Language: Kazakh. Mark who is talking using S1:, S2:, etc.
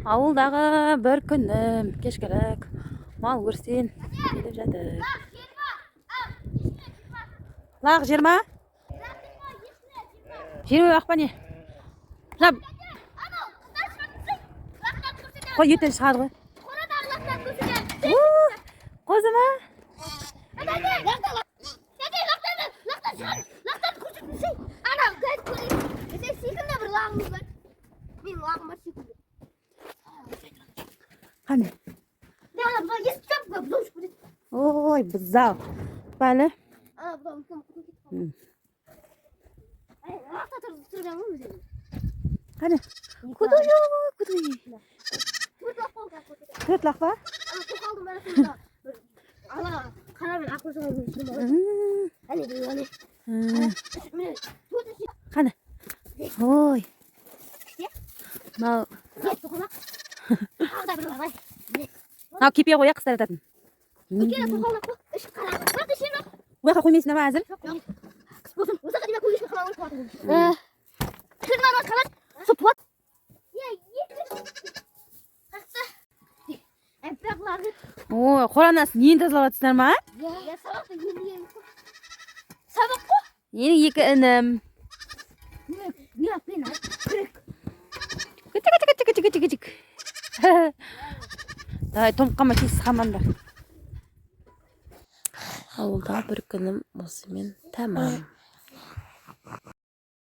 S1: Ауылдағы бір күнім кешкілік мал көрсен келіп жатыр. Лақ 20? 20 ақпа не? Қой ертең шығады ғой. Қозы ма? Қане? Ой, бұзау. Бәлі? Қане? Күдей. Төрт лақ ба? Қане? Ой. Мынау кепе қоя қыстар ататын. Ояққа қоймайсың ба әзір? Ой, қоранасын ең тазалап атсыңдар ма?
S2: Сабақ қой?
S1: Менің екі інім. Күтік. Давай, томқама тез қамандар. Ауылда бір күнім осымен тәмам.